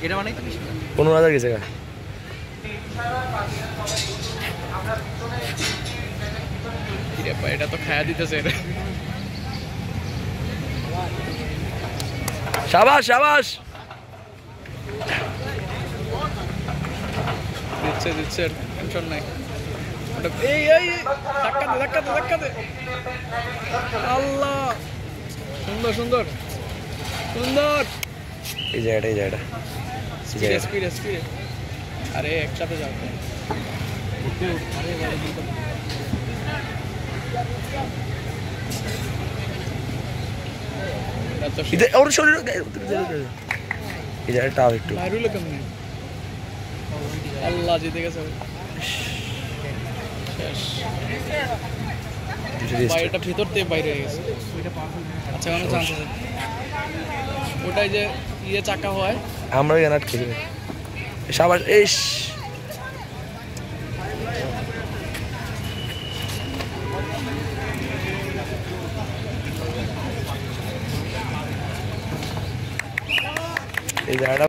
এটা মানে 15,000 গেছে গা। এটা তো খায়া দিতেছে এটা। শাবাশ শাবাশ। দিচ্ছে টেনশন নাই। এই ধাক্কা দে। আল্লাহ, সুন্দর। এই জায়গাটা স্পিডে। আরে একসাথে যাও। ওর শরীর এই জায়গাটা একটু বাইরে কেমন? আল্লাহ, জিতে গেছে শেষ। এটা ভিতর থেকে বাইরে হয়ে গেছে। আচ্ছা, কোনো চান্স আছে? ওটাই যে চাকা হয়, আমরা এখানে আটকে যাবে। শাবাশ। ইস, এই জায়গাটা